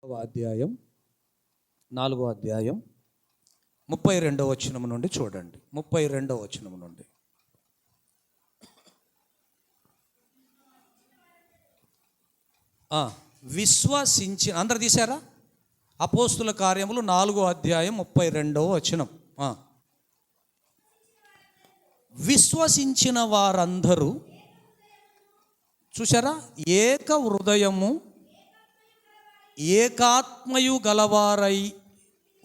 అధ్యాయం 4వ అధ్యాయం 32వ వచనం నుండి చూడండి. 32వ వచనం నుండి. విశ్వసించిన అందరు తీశారా? అపోస్తుల కార్యములు 4వ అధ్యాయం 32వ వచనం. విశ్వసించిన వారందరూ చూసారా, ఏక హృదయము ఏకాత్మయు గలవారై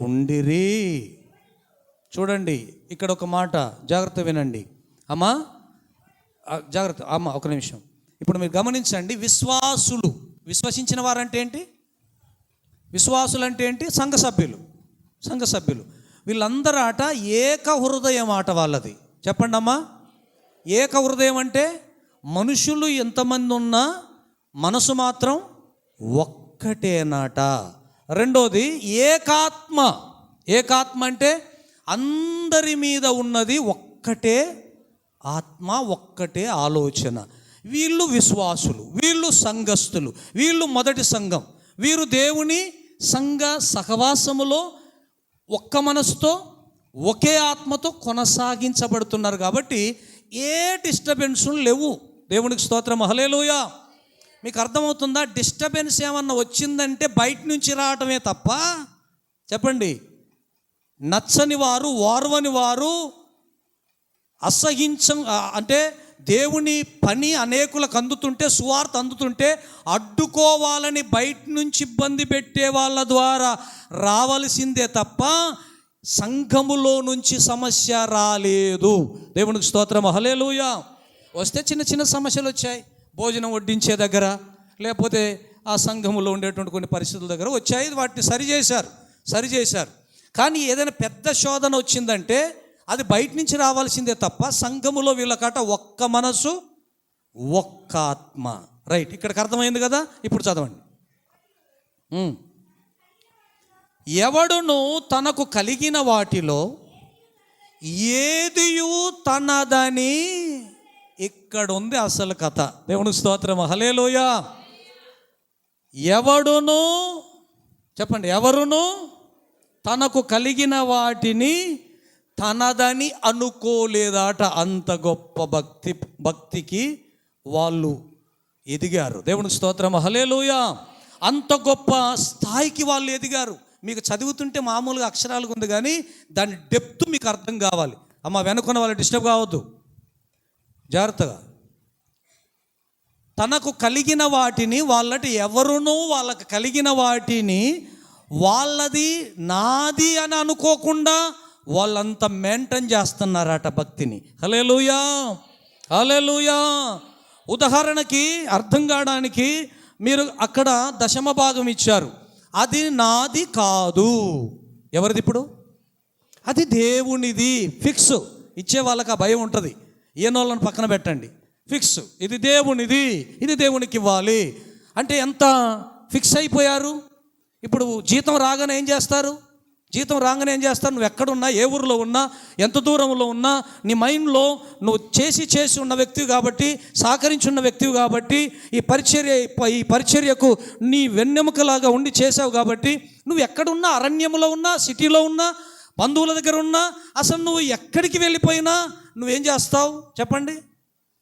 ఉండిరి. చూడండి, ఇక్కడ ఒక మాట జాగ్రత్త వినండి అమ్మా, జాగ్రత్త అమ్మ, ఒక నిమిషం. ఇప్పుడు మీరు గమనించండి. విశ్వసించిన వారంటే ఏంటి? విశ్వాసులు అంటే ఏంటి? సంఘ సభ్యులు వీళ్ళందరూ ఆట ఏక హృదయం ఆట వాళ్ళది. చెప్పండి అమ్మా. ఏక హృదయం అంటే మనుషులు ఎంతమంది ఉన్నా మనసు మాత్రం ఒక్కటేనాట. రెండోది ఏకాత్మ అంటే అందరి మీద ఉన్నది ఒక్కటే ఆత్మ, ఒక్కటే ఆలోచన. వీళ్ళు విశ్వాసులు, వీళ్ళు సంఘస్థులు, వీళ్ళు మొదటి సంఘం. వీరు దేవుని సంఘ సహవాసములో ఒక్క మనసుతో ఒకే ఆత్మతో కొనసాగించబడుతున్నారు. కాబట్టి ఏ డిస్టర్బెన్సులు లేవు. దేవునికి స్తోత్రం, హల్లెలూయా. మీకు అర్థమవుతుందా? డిస్టర్బెన్స్ ఏమన్నా వచ్చిందంటే బయట నుంచి రావటమే తప్ప, చెప్పండి, నచ్చని వారు, ఓర్వని వారు, అంటే దేవుని పని అనేకులకు అందుతుంటే, సువార్త అందుతుంటే అడ్డుకోవాలని బయట నుంచి ఇబ్బంది పెట్టే వాళ్ళ ద్వారా రావలసిందే తప్ప సంఘములో నుంచి సమస్య రాలేదు. దేవునికి స్తోత్రం, హల్లెలూయా. వస్తే చిన్న చిన్న సమస్యలు వచ్చాయి. భోజనం వడ్డించే దగ్గర, లేకపోతే ఆ సంఘములో ఉండేటువంటి కొన్ని పరిస్థితుల దగ్గర వచ్చాయి. వాటిని సరిచేశారు. కానీ ఏదైనా పెద్ద శోధన వచ్చిందంటే అది బయట నుంచి రావాల్సిందే తప్ప సంఘములో వీళ్ళకట ఒక్క మనసు, ఒక్క ఆత్మ. రైట్, ఇక్కడికి అర్థమైంది కదా? ఇప్పుడు చదవండి. ఎవడును తనకు కలిగిన వాటిలో ఏదియు తనదని, ఇక్కడ ఉంది అసలు కథ. దేవునికి స్తోత్రం, హల్లెలూయా. ఎవడును, చెప్పండి, ఎవరును తనకు కలిగిన వాటిని తనదని అనుకోలేదాట. అంత గొప్ప భక్తికి వాళ్ళు ఎదిగారు. దేవునికి స్తోత్రం, హల్లెలూయా. అంత గొప్ప స్థాయికి వాళ్ళు ఎదిగారు. మీకు చదువుతుంటే మామూలుగా అక్షరాలు ఉంది, కానీ దాని డెప్త్ మీకు అర్థం కావాలి. అమ్మ, వెనుకున్న వాళ్ళు డిస్టర్బ్ కావద్దు, జాగ్రత్తగా. తనకు కలిగిన వాటిని ఎవరునూ వాళ్ళకు కలిగిన వాటిని వాళ్ళది నాది అని అనుకోకుండా వాళ్ళంతా మెయింటైన్ చేస్తున్నారట భక్తిని. హల్లెలూయా, హల్లెలూయా. ఉదాహరణకి అర్థం కావడానికి మీరు అక్కడ దశమ భాగం ఇచ్చారు. అది నాది కాదు. ఎవరిది ఇప్పుడు? అది దేవునిది. ఫిక్స్. ఇచ్చే వాళ్ళకి ఆ భయం ఉంటుంది. ఈయనోళ్ళని పక్కన పెట్టండి. ఫిక్స్, ఇది దేవునిది, ఇది దేవునికి ఇవ్వాలి అంటే ఎంత ఫిక్స్ అయిపోయారు. ఇప్పుడు జీతం రాగానే ఏం చేస్తారు? నువ్వు ఎక్కడున్నా, ఏ ఊరిలో ఉన్నా, ఎంత దూరంలో ఉన్నా, నీ మైండ్లో నువ్వు చేసి ఉన్న వ్యక్తివి కాబట్టి, సహకరించున్న వ్యక్తివి కాబట్టి, ఈ పరిచర్యకు నీ వెన్నెముకలాగా ఉండి చేసావు కాబట్టి, నువ్వు ఎక్కడున్నా, అరణ్యంలో ఉన్నా, సిటీలో ఉన్నా, బంధువుల దగ్గర ఉన్నా, అసలు నువ్వు ఎక్కడికి వెళ్ళిపోయినా నువ్వేం చేస్తావు? చెప్పండి,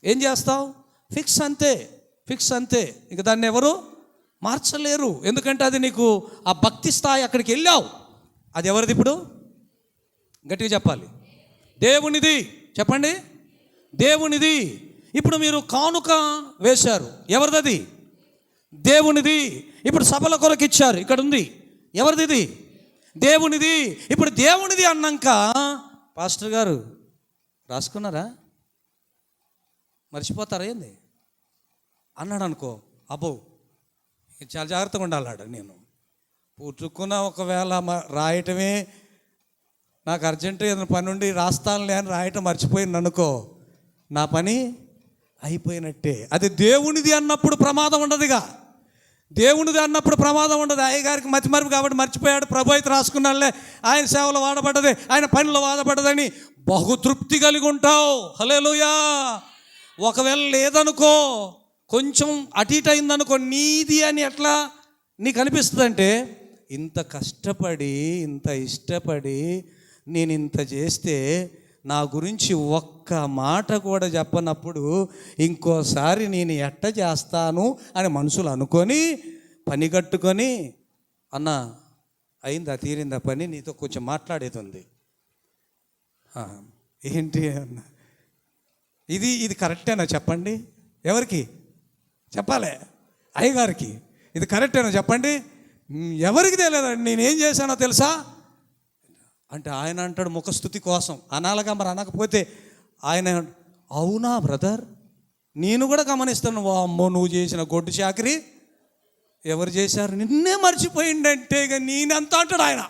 ఏం చేస్తావు? ఫిక్స్ అంతే. ఇక దాన్ని ఎవరు మార్చలేరు. ఎందుకంటే అది నీకు ఆ భక్తి స్థాయి, అక్కడికి వెళ్ళావు. అది ఎవరిది ఇప్పుడు? గట్టిగా చెప్పాలి. దేవునిది. చెప్పండి, దేవునిది. ఇప్పుడు మీరు కానుక వేశారు, ఎవరిది? దేవునిది. ఇప్పుడు సభల కొరకు ఇచ్చారు, ఇక్కడ ఉంది, ఎవరిది? దేవునిది. ఇప్పుడు దేవునిది అన్నాక, పాస్టర్ గారు రాసుకున్నారా, మర్చిపోతారా ఏంది అన్నాడు అనుకో, అబ్బో చాలా జాగ్రత్తగా ఉండాలాడు. నేను పుట్టుకున్న ఒకవేళ రాయటమే నాకు అర్జెంటు ఏదైనా పని ఉండి రాస్తానులే అని రాయటం మర్చిపోయింది అనుకో, నా పని అయిపోయినట్టే. అది దేవునిది అన్నప్పుడు ప్రమాదం ఉండదుగా. దేవునిది అన్నప్పుడు ప్రమాదం ఉండదు. అయ్యగారికి మతిమరుపు కాబట్టి మర్చిపోయాడు, ప్రభు అయితే రాసుకున్నాడులే, ఆయన సేవలో వాడబడ్డదే, ఆయన పనిలో వాడబడ్డదని బహుతృప్తి కలిగి ఉంటావు. హల్లెలూయా. ఒకవేళ లేదనుకో, కొంచెం అటు ఇటు అయిందనుకో, నీది అని ఎట్లా నీకు అనిపిస్తుందంటే ఇంత కష్టపడి ఇంత ఇష్టపడి నేను ఇంత చేస్తే నా గురించి ఒక్క మాట కూడా చెప్పనప్పుడు ఇంకోసారి నేను ఎట్ట చేస్తాను అని మనసులో అనుకొని పని కట్టుకొని, అన్న అయిందా తీరిందా పని, నీతో కొంచెం మాట్లాడేది ఉంది. ఏంటి అన్న, ఇది కరెక్టేనా చెప్పండి, ఎవరికి చెప్పాలి, అయ్యగారికి. ఇది కరెక్టేనా చెప్పండి, ఎవరికి తెలియదండి నేనేం చేశానో తెలుసా అంటే ఆయన అంటాడు ముఖస్థుతి కోసం అనాలగా, మరి అనకపోతే ఆయన అవునా బ్రదర్, నేను కూడా గమనిస్తాను, అమ్మో నువ్వు చేసిన గొడ్డు చాకరీ ఎవరు చేశారు, నిన్నే మర్చిపోయిందంటే ఇక నేనంతా అంటాడు ఆయన.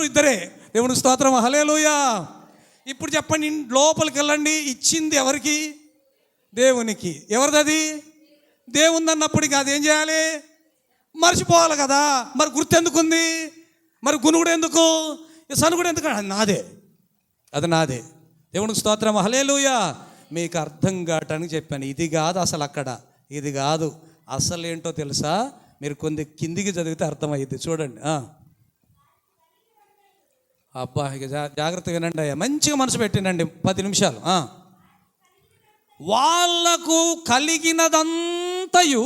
ఇద్దరే దేవుని స్తోత్రం, హల్లెలూయా. ఇప్పుడు చెప్పండి, లోపలికి వెళ్ళండి, ఇచ్చింది ఎవరికి, దేవునికి. ఎవరిది? దేవుంది అన్నప్పుడు ఇక అదేం చేయాలి, మర్చిపోవాలి కదా. మరి గుర్తెందుకుంది, మరి గునుగుడు ఎందుకు, సనుగుడు ఎందుకు, అది నాదే. దేవునికి స్తోత్రం, హల్లెలూయా. మీకు అర్థం కావటానికి చెప్పాను, ఇది కాదు అసలు, అక్కడ ఇది కాదు అసలు. ఏంటో తెలుసా, మీరు కొన్ని కిందికి చదివితే అర్థమయ్యింది. చూడండి, అబ్బా ఇక జాగ్రత్తగా వినండి అయ్యా, మంచిగా మనసు పెట్టినండి 10 నిమిషాలు. వాళ్లకు కలిగినదంతయు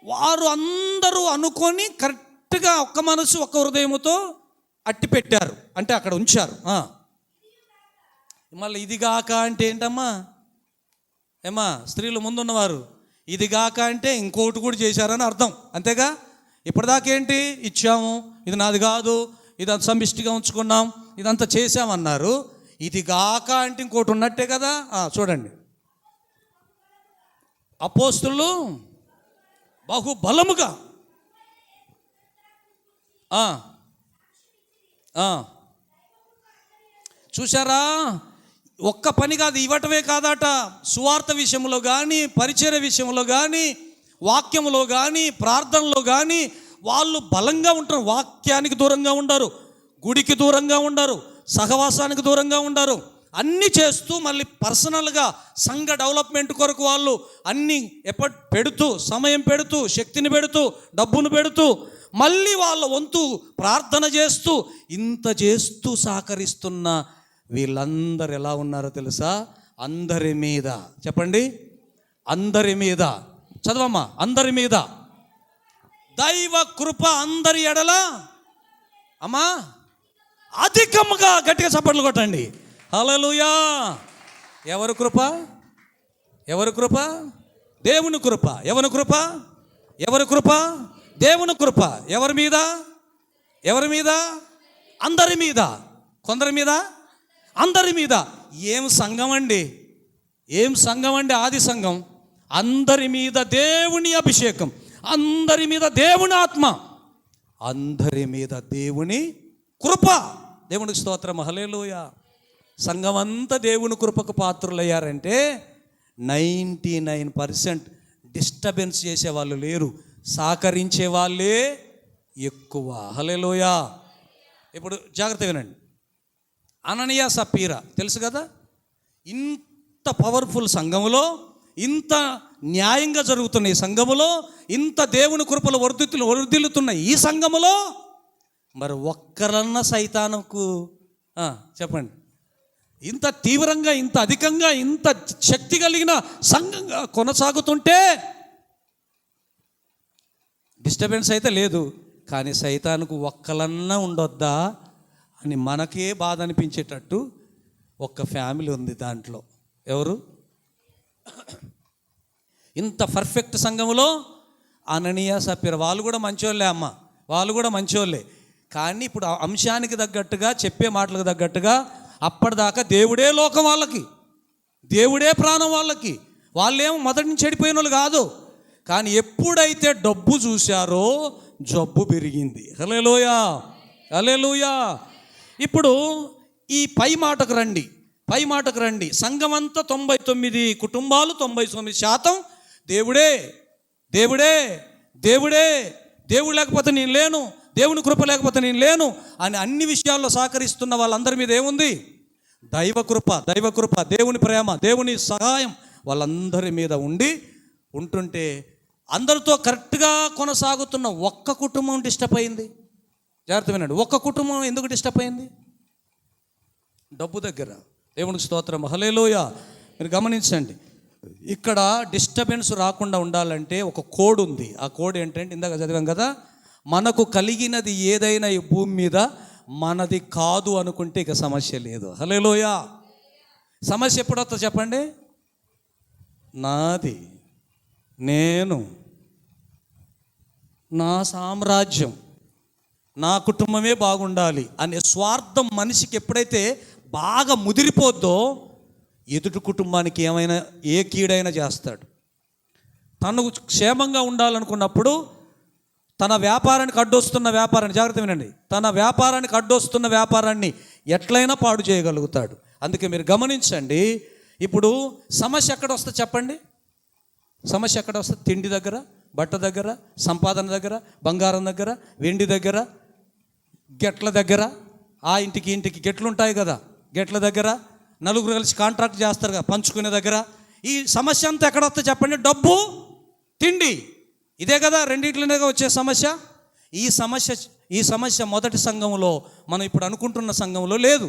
వారు అందరూ అనుకొని కరెక్ట్గా ఒక్క మనసు ఒక్క హృదయముతో అట్టి పెట్టారు, అంటే అక్కడ ఉంచారు. మళ్ళీ ఇదిగాక అంటే ఏంటమ్మా, ఏమా స్త్రీలు ముందున్నవారు, ఇదిగాక అంటే ఇంకోటి కూడా చేశారని అర్థం, అంతేగా. ఇప్పటిదాకా ఏంటి ఇచ్చాము, ఇది నాది కాదు, ఇదంతా సమిష్టిగా ఉంచుకున్నాం, ఇదంతా చేసామన్నారు. ఇది గాక అంటే ఇంకోటి ఉన్నట్టే కదా. చూడండి, అపోస్తులు బహుబలముగా చూశారా, ఒక్క పని కాదు, ఇవ్వటమే కాదట, సువార్త విషయంలో కానీ, పరిచర్య విషయంలో కానీ, వాక్యంలో కానీ, ప్రార్థనలో కానీ వాళ్ళు బలంగా ఉంటారు. వాక్యానికి దూరంగా ఉండరు, గుడికి దూరంగా ఉండరు, సహవాసానికి దూరంగా ఉండరు. అన్నీ చేస్తూ మళ్ళీ పర్సనల్గా సంఘ డెవలప్మెంట్ కొరకు వాళ్ళు అన్నీ ఎఫర్ట్ పెడుతూ, సమయం పెడుతూ, శక్తిని పెడుతూ, డబ్బును పెడుతూ, మళ్ళీ వాళ్ళ వంతు ప్రార్థన చేస్తూ, ఇంత చేస్తూ సహకరిస్తున్న వీళ్ళందరూ ఎలా ఉన్నారో తెలుసా, అందరి మీద చెప్పండి, అందరి మీద చదవమ్మా, అందరి మీద దైవ కృప అందరి ఎడల అమ్మా అధికముగా, గట్టిగా చప్పట్లు కొట్టండి, హల్లెలూయా. ఎవరి కృప, ఎవరి కృప, దేవుని కృప. ఎవరి కృప, ఎవరి కృప, దేవుని కృప. ఎవరి మీద, ఎవరి మీద, అందరి మీద. కొందరి మీద, అందరి మీద. ఏం సంఘం అండి, ఏం సంఘం అండి, ఆది సంఘం. అందరి మీద దేవుని అభిషేకం, అందరి మీద దేవుని ఆత్మ, అందరి మీద దేవుని కృప. దేవునికి స్తోత్రం, హల్లెలూయా. సంఘం అంతా దేవుని కృపకు పాత్రులయ్యారంటే 99% డిస్టర్బెన్స్ చేసేవాళ్ళు లేరు, సహకరించే వాళ్ళే ఎక్కువ, హల్లెలూయా. ఇప్పుడు జాగ్రత్తగా వినండి, అననీయ సప్పీరా తెలుసు కదా. ఇంత పవర్ఫుల్ సంఘములో, ఇంత న్యాయంగా జరుగుతున్న ఈ సంఘములో, ఇంత దేవుని కృపలు వర్ధిల్లుతున్న ఈ సంఘములో మరి ఒక్కరన్నా సైతానుకు చెప్పండి, ఇంత తీవ్రంగా, ఇంత అధికంగా, ఇంత శక్తి కలిగిన సంఘంగా కొనసాగుతుంటే డిస్టర్బెన్స్ అయితే లేదు, కానీ సైతానుకు ఒక్కలన్నా ఉండొద్దా అని మనకే బాధ అనిపించేటట్టు ఒక్క ఫ్యామిలీ ఉంది దాంట్లో. ఎవరు? ఇంత పర్ఫెక్ట్ సంఘములో అననీయ సప్పీరా, వాళ్ళు కూడా మంచోళ్ళే అమ్మ, వాళ్ళు కూడా మంచోళ్ళే. కానీ ఇప్పుడు అంశానికి తగ్గట్టుగా, చెప్పే మాటలకు తగ్గట్టుగా, అప్పటిదాకా దేవుడే లోకం వాళ్ళకి, దేవుడే ప్రాణం వాళ్ళకి, వాళ్ళేమో మొదటి నుంచి చెడిపోయిన వాళ్ళు కాదు. కానీ ఎప్పుడైతే డబ్బు చూశారో జబ్బు పెరిగింది, హల్లెలూయా, హల్లెలూయా. ఇప్పుడు ఈ పై మాటకు రండి, పై మాటకు రండి. సంఘమంతా 99 కుటుంబాలు, 99% దేవుడే, దేవుడే, దేవుడే, దేవుడు లేకపోతే నేను లేను, దేవుని కృప లేకపోతే నేను లేను అని అన్ని విషయాల్లో సహకరిస్తున్న వాళ్ళందరి మీద ఏముంది? దైవ కృప, దైవ కృప, దేవుని ప్రేమ, దేవుని సహాయం వాళ్ళందరి మీద ఉంటుంటే అందరితో కరెక్ట్గా కొనసాగుతున్న ఒక్క కుటుంబం డిస్టర్బ్ అయింది. జాగ్రత్త వినండి, ఒక్క కుటుంబం ఎందుకు డిస్టర్బ్ అయింది? డబ్బు దగ్గర. దేవునికి స్తోత్రం, హల్లెలూయా. మీరు గమనించండి, ఇక్కడ డిస్టర్బెన్స్ రాకుండా ఉండాలంటే ఒక కోడ్ ఉంది. ఆ కోడ్ ఏంటంటే ఇందాక చదివాం కదా, మనకు కలిగినది ఏదైనా ఈ భూమి మీద మనది కాదు అనుకుంటే ఇక సమస్య లేదు. హల్లెలూయా. సమస్య ఎప్పుడు వస్తుందో చెప్పండి? నాది, నేను, నా సామ్రాజ్యం, నా కుటుంబమే బాగుండాలి అనే స్వార్థం మనిషికి ఎప్పుడైతే బాగా ముదిరిపోద్దో ఎదుటి కుటుంబానికి ఏమైనా ఏ కీడైనా చేస్తాడు. తను క్షేమంగా ఉండాలనుకున్నప్పుడు తన వ్యాపారానికి అడ్డొస్తున్న వ్యాపారాన్ని, జాగ్రత్త వినండి, తన వ్యాపారానికి అడ్డొస్తున్న వ్యాపారాన్ని ఎట్లయినా పాడు చేయగలుగుతాడు. అందుకే మీరు గమనించండి, ఇప్పుడు సమస్య ఎక్కడ వస్తుంది చెప్పండి? సమస్య ఎక్కడ వస్తుంది? తిండి దగ్గర, బట్ట దగ్గర, సంపాదన దగ్గర, బంగారం దగ్గర, వెండి దగ్గర, గెట్ల దగ్గర. ఆ ఇంటికి గెట్లు ఉంటాయి కదా, గెట్ల దగ్గర, నలుగురు కలిసి కాంట్రాక్ట్ చేస్తారు కదా పంచుకునే దగ్గర. ఈ సమస్య అంతా ఎక్కడ వస్తుంది చెప్పండి? డబ్బు, తిండి, ఇదే కదా, రెండింటిలోనే వచ్చే సమస్య. ఈ సమస్య మొదటి సంఘంలో, మనం ఇప్పుడు అనుకుంటున్న సంఘంలో లేదు.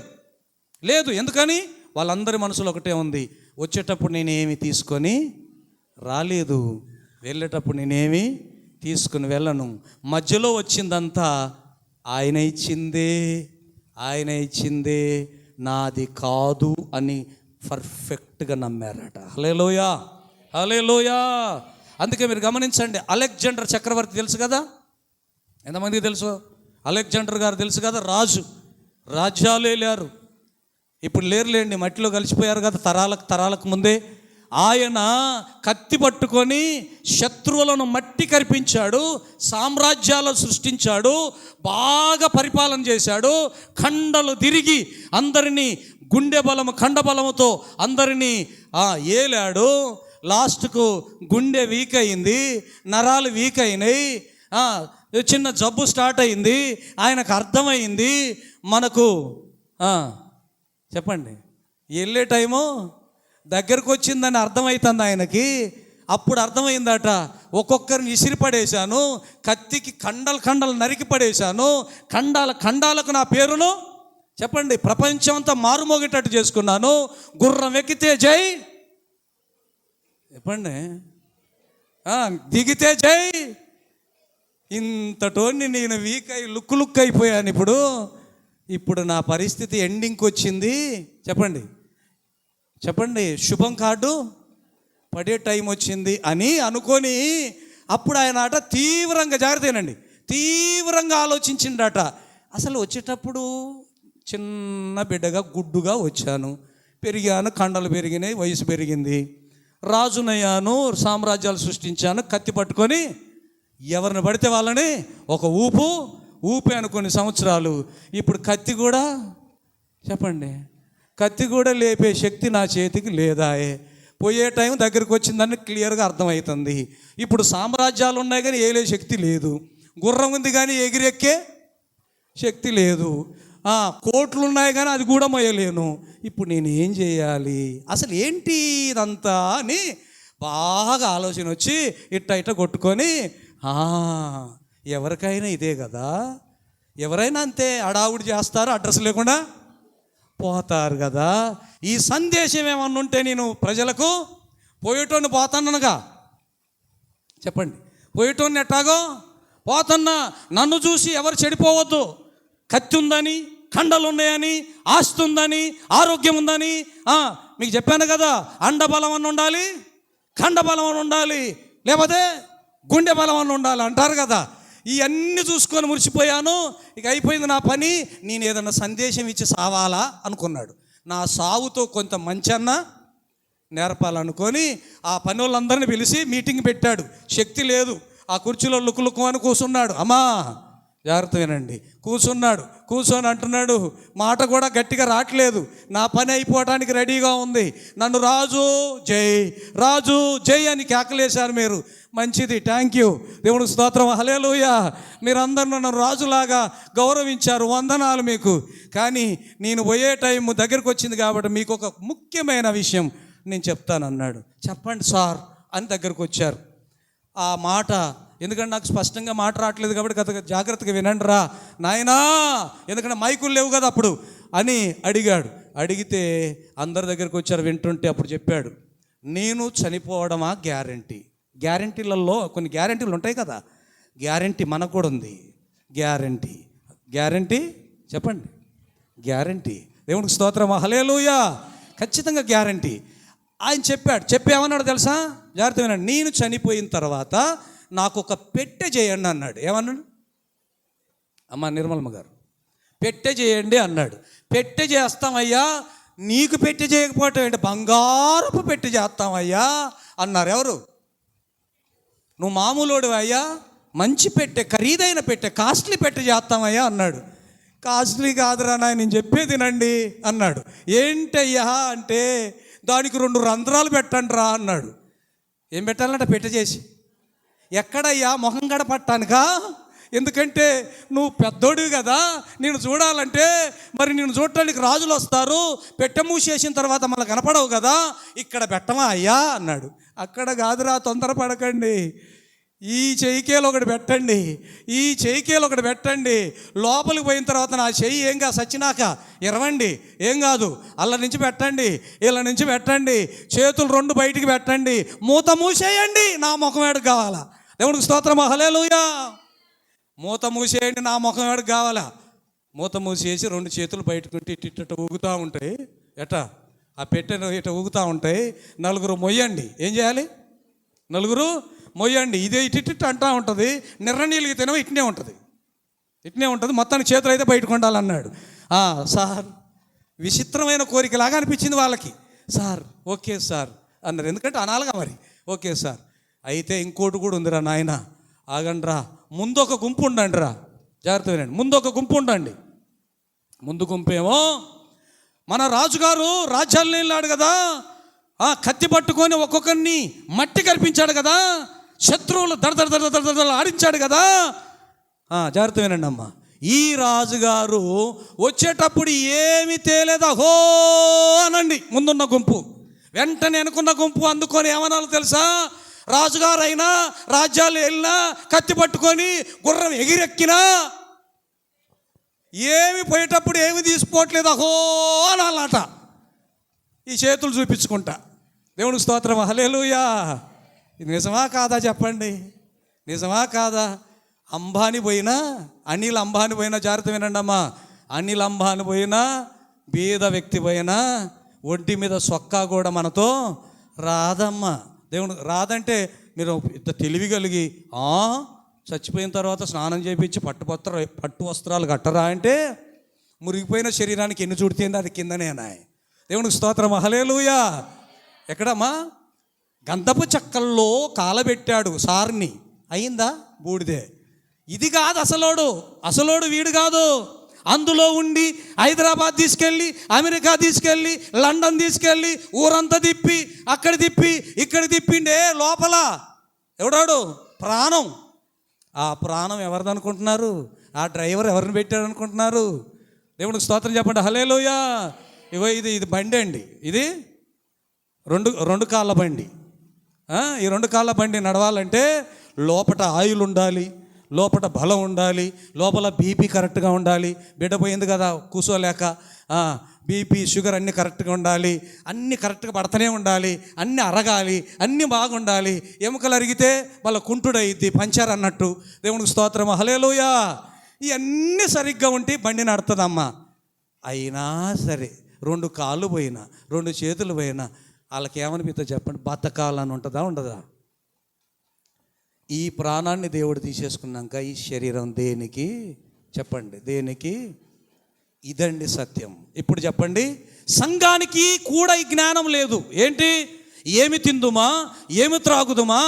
ఎందుకని? వాళ్ళందరి మనసులో ఒకటే ఉంది, వచ్చేటప్పుడు నేనేమి తీసుకొని రాలేదు, వెళ్ళేటప్పుడు నేనేమి తీసుకుని వెళ్ళను, మధ్యలో వచ్చిందంతా ఆయన ఇచ్చిందే నాది కాదు అని పర్ఫెక్ట్గా నమ్మారట. హల్లెలూయా, హల్లెలూయా. అందుకే మీరు గమనించండి, అలెగ్జాండర్ చక్రవర్తి తెలుసు కదా, ఎంతమందికి తెలుసు? అలెగ్జాండర్ గారు తెలుసు కదా, రాజ్యాలు వెళ్ళారు. ఇప్పుడు లేరులేండి, మట్టిలో కలిసిపోయారు కదా తరాలకు ముందే. ఆయన కత్తి పట్టుకొని శత్రువులను మట్టి కరిపించాడు, సామ్రాజ్యాలను సృష్టించాడు, బాగా పరిపాలన చేశాడు, ఖండలు తిరిగి అందరినీ గుండె బలము ఖండ బలముతో అందరినీ ఏలాడు. లాస్ట్కు గుండె వీక్ అయింది, నరాలు వీక్ అయినాయి, చిన్న జబ్బు స్టార్ట్ అయింది. ఆయనకు అర్థమైంది, మనకు చెప్పండి వెళ్ళే టైము దగ్గరకు వచ్చిందని అర్థమవుతుంది ఆయనకి. అప్పుడు అర్థమైందట, ఒక్కొక్కరిని ఇసిరి పడేశాను, కత్తికి ఖండలు నరికి పడేశాను, ఖండాలకు నా పేరును చెప్పండి ప్రపంచం అంతా మారుమోగేటట్టు చేసుకున్నాను. గుర్రం ఎక్కితే జై చెప్పండి, దిగితే జై. ఇంతటోని నేను వీక్ అయి లుక్ అయిపోయాను. ఇప్పుడు నా పరిస్థితి ఎండింగ్కి వచ్చింది. చెప్పండి శుభం కార్డు పడే టైం వచ్చింది అని అనుకొని అప్పుడు ఆయన తీవ్రంగా, జాగ్రత్తేనండి, తీవ్రంగా ఆలోచించిండట. అసలు వచ్చేటప్పుడు చిన్న బిడ్డగా గుడ్డుగా వచ్చాను, పెరిగాను, కండలు పెరిగినాయి, వయసు పెరిగింది, రాజునయ్యాను, సామ్రాజ్యాలు సృష్టించాను, కత్తి పట్టుకొని ఎవరిని పడితే వాళ్ళని ఒక ఊపాను కొన్ని సంవత్సరాలు. ఇప్పుడు కత్తి కూడా లేపే శక్తి నా చేతికి లేదాయే. పోయే టైం దగ్గరికి వచ్చిందని క్లియర్గా అర్థమవుతుంది. ఇప్పుడు సామ్రాజ్యాలు ఉన్నాయి కానీ ఏలే శక్తి లేదు, గుర్రం ఉంది కానీ ఎగిరెక్కే శక్తి లేదు, కోట్లు ఉన్నాయి కానీ అది కూడా మోయలేను. ఇప్పుడు నేను ఏం చేయాలి, అసలు ఏంటి ఇదంతా అని బాగా ఆలోచన వచ్చి ఇట్ట కొట్టుకొని, ఎవరికైనా ఇదే కదా, ఎవరైనా అంతే హడావుడి చేస్తారు, అడ్రస్ లేకుండా పోతారు కదా. ఈ సందేశం ఏమన్నా ఉంటే నేను ప్రజలకు పోయేటోని పోతానగా చెప్పండి, పోయేటోని ఎట్టాగో పోతున్నా, నన్ను చూసి ఎవరు చెడిపోవద్దు. కత్తి ఉందని, ఖండలు ఉన్నాయని, ఆస్తి ఉందని, ఆరోగ్యం ఉందని మీకు చెప్పాను కదా, అండబలం అని ఉండాలి, ఖండబలం అని ఉండాలి, లేకపోతే గుండె బలం అని ఉండాలి అంటారు కదా. ఇవన్నీ చూసుకొని మురిసిపోయాను, ఇక అయిపోయింది నా పని, నేను ఏదన్నా సందేశం ఇచ్చి సావాలా అనుకున్నాడు. నా సావుతో కొంత మంచన్న నేర్పాలనుకొని ఆ పని వాళ్ళందరినీ పిలిచి మీటింగ్ పెట్టాడు. శక్తి లేదు, ఆ కుర్చీలో లుక్కు అని కూర్చున్నాడు. అమ్మా జాగ్రత్త వినండి, కూర్చొని అంటున్నాడు, మాట కూడా గట్టిగా రావట్లేదు, నా పని అయిపోవటానికి రెడీగా ఉంది, నన్ను రాజు జై అని కేకలేశారు మీరు. మంచిది, థ్యాంక్ యూ, దేవుడికి స్తోత్రం, హల్లెలూయా. మీరందరూ నన్ను రాజులాగా గౌరవించారు, వందనాలు మీకు. కానీ నేను పోయే టైం దగ్గరికి వచ్చింది కాబట్టి మీకు ఒక ముఖ్యమైన విషయం నేను చెప్తానన్నాడు. చెప్పండి సార్ అని దగ్గరకు వచ్చారు. ఆ మాట, ఎందుకంటే నాకు స్పష్టంగా మాట రావట్లేదు కాబట్టి గత జాగ్రత్తగా వినండి రా నాయనా, ఎందుకంటే మైకులు లేవు కదా అప్పుడు అని అడిగాడు. అడిగితే అందరి దగ్గరికి వచ్చారు వింటుంటే. అప్పుడు చెప్పాడు, నేను చనిపోవడమా గ్యారంటీ. గ్యారంటీలలో కొన్ని గ్యారంటీలు ఉంటాయి కదా, గ్యారంటీ మనకు కూడా ఉంది. గ్యారంటీ చెప్పండి, గ్యారంటీ. దేవునికి స్తోత్రం, హల్లెలూయా. ఖచ్చితంగా గ్యారంటీ. ఆయన చెప్పి ఏమన్నాడు తెలుసా? జాగ్రత్త వినండి. నేను చనిపోయిన తర్వాత నాకు ఒక పెట్టె చేయండి అన్నాడు. ఏమన్నాడు? అమ్మ నిర్మలమ్మ గారు, పెట్టె చేయండి అన్నాడు. పెట్టె చేస్తామయ్యా. నీకు పెట్టె చేయకపోవటం ఏంటి, బంగారపు పెట్టె చేస్తామయ్యా అన్నారు. ఎవరు? నువ్వు మామూలుడు అయ్యా, మంచి పెట్టె, ఖరీదైన పెట్టె, కాస్ట్లీ పెట్టె చేస్తామయ్యా అన్నాడు. కాస్ట్లీ కాదురా నాయన, నేను చెప్పేది వినండి అన్నాడు. ఏంటయ్యా అంటే, దానికి 2 రంధ్రాలు పెట్టండి రా అన్నాడు. ఏం పెట్టాలంట? పెట్టె చేసి. ఎక్కడయ్యా? మొహం గడపట్టానుకా? ఎందుకంటే నువ్వు పెద్దోడివి కదా, నేను చూడాలంటే మరి నేను చూడటానికి రాజులు వస్తారు, పెట్టె మూసేసిన తర్వాత మళ్ళీ కనపడవు కదా, ఇక్కడ పెట్టమా అయ్యా అన్నాడు. అక్కడ కాదురా, తొందరపడకండి, ఈ చెయ్యికేలు ఒకటి పెట్టండి, ఈ చెయ్యికేలు ఒకటి పెట్టండి. లోపలికి పోయిన తర్వాత నా చెయ్యి ఏం కాదు, సచ్చినాక ఇరవండి, ఏం కాదు, అల్ల నుంచి పెట్టండి, ఇలా నుంచి పెట్టండి, చేతులు 2 బయటికి పెట్టండి, మూత మూసేయండి, నా ముఖం ఏడుకు కావాలా. దేవునికి స్తోత్రం, హల్లెలూయా. మూత మూసేయండి, నా ముఖం ఏడుకు కావాలా. మూత మూసేసి 2 చేతులు బయటకు ఇట్ట ఊగుతూ ఉంటాయి. ఎట్టా? ఆ పెట్టెను ఇట్ట ఊగుతూ ఉంటాయి. 4 మొయ్యండి. ఏం చేయాలి? 4 మొయ్యండి. ఇదే ఇటు అంటూ ఉంటుంది. నిర్ణీళ్ళకి తినవు ఇట్నే ఉంటుంది. మొత్తానికి చేతులు అయితే బయటకు ఉండాలన్నాడు. సార్, విచిత్రమైన కోరికలాగా అనిపించింది వాళ్ళకి. సార్ ఓకే సార్ అన్నారు. ఎందుకంటే అనాలిగా మరి. ఓకే సార్, అయితే ఇంకోటి కూడా ఉందిరా నాయన, ఆగండి రా, ముందు ఒక గుంపు ఉండండి రా. జాగ్రత్త వినండి, ముందు ఒక గుంపు ఉండండి. ముందు గుంపేమో మన రాజుగారు రాజ్యాలను వెళ్ళాడు కదా, కత్తి పట్టుకొని ఒక్కొక్కరిని మట్టి కల్పించాడు కదా, శత్రువులు దడ ఆడించాడు కదా. జాగ్రత్త వినండి అమ్మ, ఈ రాజుగారు వచ్చేటప్పుడు ఏమి తేలేదా హో అనండి ముందున్న గుంపు. వెంటనే అనుకున్న గుంపు అందుకొని ఏమనాలో తెలుసా? రాజుగారు అయినా, రాజ్యాలు వెళ్ళినా, కత్తి పట్టుకొని గుర్రం ఎగిరెక్కినా ఏమి పోయేటప్పుడు ఏమి తీసుకోవట్లేదు అహో అనాలట, ఈ చేతులు చూపించుకుంటా. దేవునికి స్తోత్రం, హల్లెలూయా. ఇది నిజమా కాదా చెప్పండి, నిజమా కాదా? అంబానీ పోయినా, అనిల్ అంబానీ పోయినా, జాగ్రత్త వినండి అమ్మా, అనిల్ అంబానీ పోయినా, బీద వ్యక్తి పోయినా ఒంటి మీద సొక్కా కూడా మనతో రాదమ్మా. దేవుడు రాదంటే మీరు ఇంత తెలివి కలిగి చచ్చిపోయిన తర్వాత స్నానం చేయించి పట్టు వస్త్రాలు కట్టరా అంటే మురిగిపోయిన శరీరానికి ఎన్ని చుడితేంది అది కిందనేనా. దేవునికి స్తోత్రం, హల్లెలూయా. ఎక్కడమ్మా? గంధపు చెక్కల్లో కాలబెట్టాడు సార్ని, అయిందా? బూడిదే. ఇది కాదు అసలోడు వీడు కాదు. అందులో ఉండి హైదరాబాద్ తీసుకెళ్ళి, అమెరికా తీసుకెళ్ళి, లండన్ తీసుకెళ్ళి, ఊరంతా తిప్పి, అక్కడ తిప్పి, ఇక్కడ తిప్పిండే. లోపల ఎవడాడు? ప్రాణం. ఆ ప్రాణం ఎవరిది అనుకుంటున్నారు? ఆ డ్రైవర్ ఎవరిని పెట్టాడు అనుకుంటున్నారు? దేవునికి స్తోత్రం చెప్పండి, హల్లెలూయా. ఇది బండి అండి, ఇది రెండు కాళ్ళ బండి. ఈ 2 కాళ్ళ బండి నడవాలంటే లోపట ఆయిల్ ఉండాలి, లోపల బలం ఉండాలి, లోపల బీపీ కరెక్ట్గా ఉండాలి. బిడ్డ పోయింది కదా కూర్చోలేక, బీపీ షుగర్ అన్నీ కరెక్ట్గా ఉండాలి, అన్నీ కరెక్ట్గా పడుతూనే ఉండాలి, అన్నీ అరగాలి, అన్నీ బాగుండాలి. ఎముకలు అరిగితే వాళ్ళ కుంటుడయిద్ది, పంచర్ అన్నట్టు. దేవునికి స్తోత్రం, హల్లెలూయా. ఇవన్నీ సరిగ్గా ఉంటే బండి నడుతుందమ్మా. అయినా సరే 2 కాళ్ళు పోయినా, 2 చేతులు పోయినా వాళ్ళకి ఏమనిపిస్తుందో చెప్పండి? బతకాలని ఉంటుందా, ఉండదా? ఈ ప్రాణాన్ని దేవుడు తీసేసుకున్నాక ఈ శరీరం దేనికి చెప్పండి? దేనికి? ఇదండి సత్యం. ఇప్పుడు చెప్పండి, సంఘానికి కూడా ఈ జ్ఞానం లేదు. ఏంటి? ఏమి తిందుమా, ఏమి త్రాగుదుమా,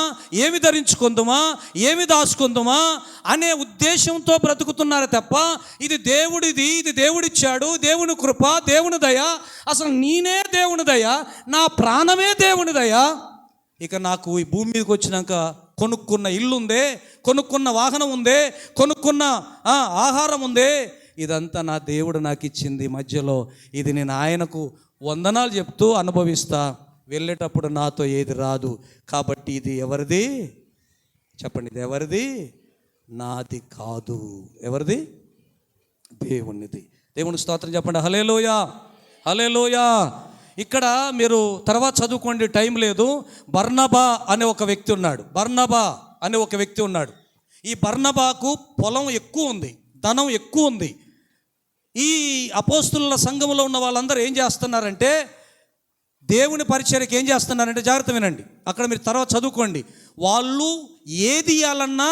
ఏమి ధరించుకుందుమా, ఏమి దాచుకుందుమా అనే ఉద్దేశంతో బ్రతుకుతున్నారు తప్ప ఇది దేవుడిది, ఇది దేవుడిచ్చాడు, దేవుని కృప, దేవుని దయ, అసలు నేనే దేవుని దయ, నా ప్రాణమే దేవుని దయ. ఇక నాకు ఈ భూమి మీదకి వచ్చినాక కొనుక్కున్న ఇల్లు ఉందే, కొనుక్కున్న వాహనం ఉందే, కొనుక్కున్న ఆహారం ఉందే, ఇదంతా నా దేవుడు నాకు ఇచ్చింది. మధ్యలో ఇది నేను ఆయనకు వందనాలు చెప్తూ అనుభవిస్తా. వెళ్ళేటప్పుడు నాతో ఏది రాదు. కాబట్టి ఇది ఎవరిది? చెప్పండి, ఇది ఎవరిది? నాది కాదు. ఎవరిది? దేవునిది. దేవుని స్తోత్రం చెప్పండి. హల్లెలూయా, హల్లెలూయా. ఇక్కడ మీరు తర్వాత చదువుకోండి, టైం లేదు. బర్నబా అనే ఒక వ్యక్తి ఉన్నాడు. బర్నబా అనే ఒక వ్యక్తి ఉన్నాడు. ఈ బర్నబాకు పొలం ఎక్కువ ఉంది, ధనం ఎక్కువ ఉంది. ఈ అపోస్తుల సంఘంలో ఉన్న వాళ్ళందరూ ఏం చేస్తున్నారంటే, దేవుని పరిచర్యకి ఏం చేస్తున్నారంటే, జాగ్రత్త వినండి, అక్కడ మీరు తర్వాత చదువుకోండి. వాళ్ళు ఏది ఇవ్వాలన్నా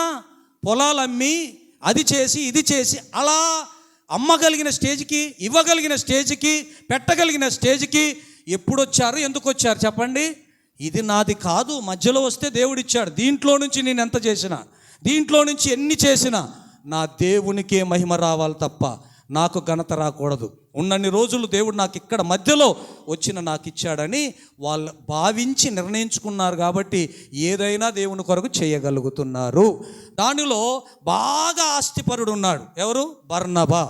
పొలాలు అమ్మి అది చేసి ఇది చేసి అలా అమ్మగలిగిన స్టేజ్కి, ఇవ్వగలిగిన స్టేజ్కి, పెట్టగలిగిన స్టేజ్కి ఎప్పుడు వచ్చారు? ఎందుకు వచ్చారు చెప్పండి? ఇది నాది కాదు, మధ్యలో వస్తే దేవుడిచ్చాడు, దీంట్లో నుంచి నేను ఎంత చేసినా, దీంట్లో నుంచి ఎన్ని చేసినా నా దేవునికే మహిమ రావాలి తప్ప నాకు ఘనత రాకూడదు. ఉన్నన్ని రోజులు దేవుడు నాకు ఇక్కడ మధ్యలో వచ్చిన నాకు ఇచ్చాడని వాళ్ళు భావించి నిర్ణయించుకున్నారు. కాబట్టి ఏదైనా దేవుని కొరకు చేయగలుగుతున్నారు. దానిలో బాగా ఆస్తిపరుడు ఉన్నాడు. ఎవరు? బర్నబా.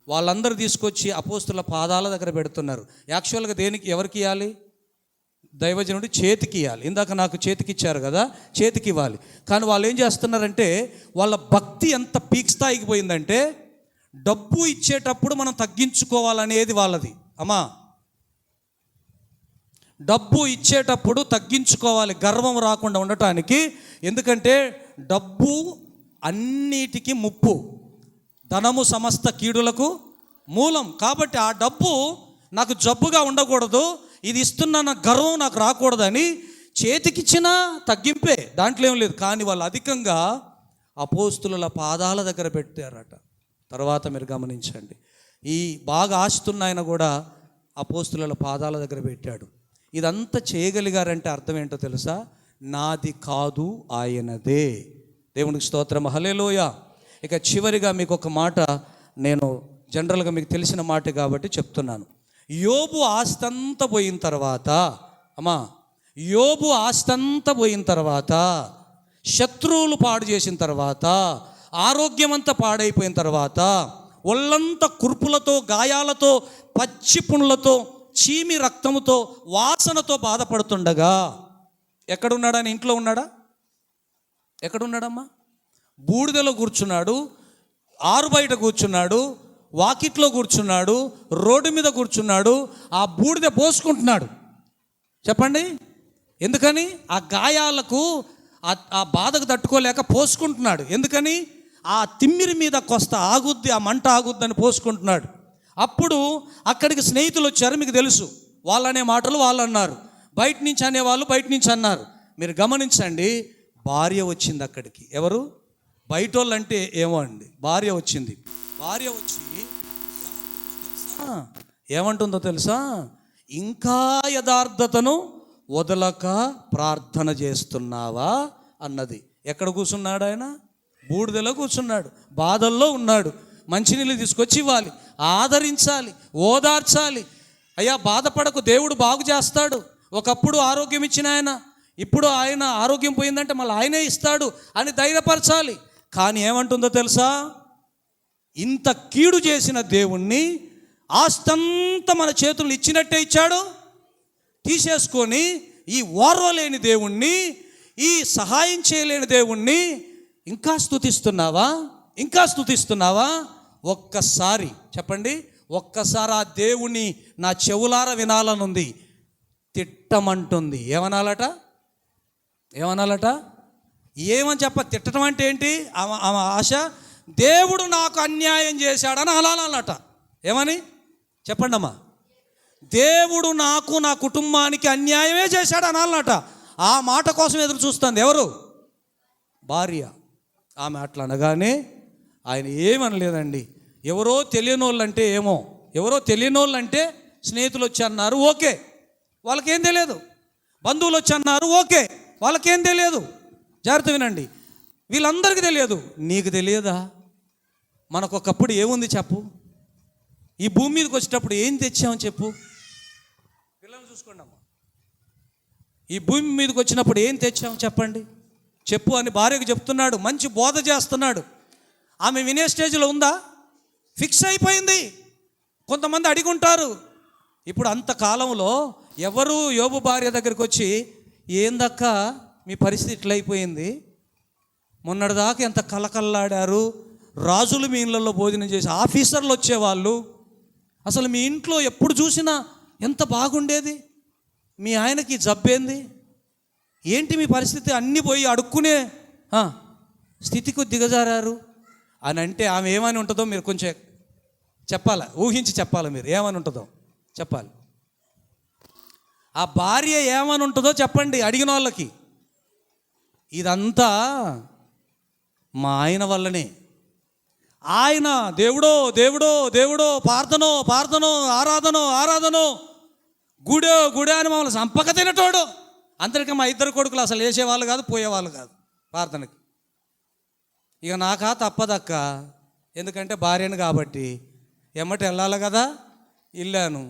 వాళ్ళందరూ తీసుకొచ్చి అపోస్తుల పాదాల దగ్గర పెడుతున్నారు. యాక్చువల్గా దేనికి, ఎవరికి ఇవ్వాలి? దైవజనుడి చేతికి ఇవ్వాలి. ఇందాక నాకు చేతికి ఇచ్చారు కదా, చేతికి ఇవ్వాలి. కానీ వాళ్ళు ఏం చేస్తున్నారంటే, వాళ్ళ భక్తి ఎంత పీక్ స్థాయికి పోయిందంటే, డబ్బు ఇచ్చేటప్పుడు మనం తగ్గించుకోవాలనేది వాళ్ళది. అమ్మా, డబ్బు ఇచ్చేటప్పుడు తగ్గించుకోవాలి, గర్వం రాకుండా ఉండటానికి. ఎందుకంటే డబ్బు అన్నిటికీ ముప్పు, ధనము సమస్త కీడులకు మూలం. కాబట్టి ఆ డబ్బు నాకు జబ్బుగా ఉండకూడదు, ఇది ఇస్తున్న గర్వం నాకు రాకూడదని చేతికిచ్చినా తగ్గింపే, దాంట్లో ఏం లేదు. కానీ వాళ్ళు అధికంగా అపోస్తుల పాదాల దగ్గర పెట్టారట. తర్వాత మీరు గమనించండి, ఈ బాగా ఆస్తున్న ఆయన కూడా అపోస్తుల పాదాల దగ్గర పెట్టాడు. ఇదంతా చేయగలిగారంటే అర్థం ఏంటో తెలుసా? నాది కాదు, ఆయనదే. దేవునికి స్తోత్రం, హల్లెలూయా. ఇక చివరిగా మీకు ఒక మాట, నేను జనరల్గా మీకు తెలిసిన మాట కాబట్టి చెప్తున్నాను. యోబు ఆస్తంతా పోయిన తర్వాత, అమ్మా, యోబు ఆస్తంతా పోయిన తర్వాత, శత్రువులు పాడు చేసిన తర్వాత, ఆరోగ్యమంతా పాడైపోయిన తర్వాత, ఒళ్ళంతా కుర్పులతో, గాయాలతో, పచ్చి పుండ్లతో, చీమి రక్తముతో, వాసనతో బాధపడుతుండగా ఎక్కడున్నాడా? అని ఇంట్లో ఉన్నాడా? ఎక్కడున్నాడమ్మా? బూడిదలో కూర్చున్నాడు, ఆరు బయట కూర్చున్నాడు, వాకిట్లో కూర్చున్నాడు, రోడ్డు మీద కూర్చున్నాడు. ఆ బూడిద పోసుకుంటున్నాడు. చెప్పండి ఎందుకని? ఆ గాయాలకు, ఆ బాధకు తట్టుకోలేక పోసుకుంటున్నాడు. ఎందుకని? ఆ తిమ్మిరి మీద కొస్త ఆగుద్ది, ఆ మంట ఆగుద్దని పోసుకుంటున్నాడు. అప్పుడు అక్కడికి స్నేహితులు వచ్చారు. మీకు తెలుసు, వాళ్ళనే మాటలు వాళ్ళు అన్నారు, బయట నుంచి అనేవాళ్ళు బయట నుంచి అన్నారు. మీరు గమనించండి, భార్య వచ్చింది అక్కడికి. ఎవరు? బయట వాళ్ళు అంటే ఏమో అండి, భార్య వచ్చింది. భార్య వచ్చి ఏమంటుందో తెలుసా? ఇంకా యథార్థతను వదలక ప్రార్థన చేస్తున్నావా అన్నది. ఎక్కడ కూర్చున్నాడు ఆయన? బూడిదలో కూర్చున్నాడు, బాధల్లో ఉన్నాడు. మంచినీళ్ళు తీసుకొచ్చి ఇవ్వాలి, ఆదరించాలి, ఓదార్చాలి. అయ్యా బాధపడకు, దేవుడు బాగు చేస్తాడు. ఒకప్పుడు ఆరోగ్యం ఇచ్చిన ఆయన ఇప్పుడు ఆయన ఆరోగ్యం పోయిందంటే మళ్ళీ ఆయనే ఇస్తాడు అని ధైర్యపరచాలి. కానీ ఏమంటుందో తెలుసా? ఇంత కీడు చేసిన దేవుణ్ణి, ఆస్తంతా మన చేతులు ఇచ్చినట్టే ఇచ్చాడు, తీసేసుకొని ఈ ఓర్వలేని దేవుణ్ణి, ఈ సహాయం చేయలేని దేవుణ్ణి ఇంకా స్తుతిస్తున్నావా? ఇంకా స్తుతిస్తున్నావా? ఒక్కసారి చెప్పండి, ఒక్కసారి ఆ దేవుని నా చెవులార వినాలనుంది. తిట్టమంటుంది. ఏమనాలట? ఏమనాలట? ఏమని తిట్టడం అంటే ఏంటి? ఆమె ఆశ, దేవుడు నాకు అన్యాయం చేశాడని అనాలట. ఏమని చెప్పండి అమ్మా? దేవుడు నాకు, నా కుటుంబానికి అన్యాయమే చేశాడు అనాలట. ఆ మాట కోసం ఎదురు చూస్తుంది ఎవరు? భార్య. ఆమె అట్లా అనగానే ఆయన ఏమనలేదండి. ఎవరో తెలియని వాళ్ళు అంటే ఏమో, ఎవరో తెలియని వాళ్ళు అంటే స్నేహితులు వచ్చి అన్నారు, ఓకే, వాళ్ళకేం తెలియదు. బంధువులు వచ్చి అన్నారు, ఓకే, వాళ్ళకేం తెలియదు. జాగ్రత్త వినండి, వీళ్ళందరికీ తెలియదు. నీకు తెలియదా? మనకు ఒకప్పుడు ఏముంది చెప్పు? ఈ భూమి మీదకి వచ్చేటప్పుడు ఏం తెచ్చామని చెప్పు? పిల్లలు చూసుకోండి అమ్మా, ఈ భూమి మీదకి వచ్చినప్పుడు ఏం తెచ్చాము చెప్పండి, చెప్పు అని భార్యకు చెప్తున్నాడు. మంచి బోధ చేస్తున్నాడు. ఆమె వినే స్టేజ్లో ఉందా? ఫిక్స్ అయిపోయింది. కొంతమంది అడిగుంటారు. ఇప్పుడు అంతకాలంలో ఎవరు యోబు భార్య దగ్గరికి వచ్చి, ఏందక్క మీ పరిస్థితి ఇట్లయిపోయింది, మొన్నటిదాకా ఎంత కలకల్లాడారు, రాజులు మీ ఇళ్ళల్లో భోజనం చేసి ఆఫీసర్లు వచ్చేవాళ్ళు. అసలు మీ ఇంట్లో ఎప్పుడు చూసినా ఎంత బాగుండేది. మీ ఆయనకి జబ్బేంది, ఏంటి మీ పరిస్థితి, అన్నీ పోయి అడుక్కునే స్థితికి దిగజారారు అని అంటే ఆమె ఏమని ఉంటుందో మీరు కొంచెం చెప్పాలి, ఊహించి చెప్పాలి. మీరు ఏమని ఉంటుందో చెప్పాలి. ఆ భార్య ఏమని ఉంటుందో చెప్పండి అడిగిన వాళ్ళకి. ఇదంతా మా ఆయన వల్లనే. ఆయన దేవుడో దేవుడో దేవుడో, ప్రార్థనో ప్రార్థనో, ఆరాధనో ఆరాధనో, గుడో గుడే అని మమ్మల్ని సంపక తినటోడు. అందరికీ మా ఇద్దరు కొడుకులు అసలు వేసేవాళ్ళు కాదు, పోయేవాళ్ళు కాదు ప్రార్థనకి. ఇక నాకా తప్పదక్క, ఎందుకంటే భార్యను కాబట్టి ఎమ్మటి వెళ్ళాలి కదా. వెళ్ళాను.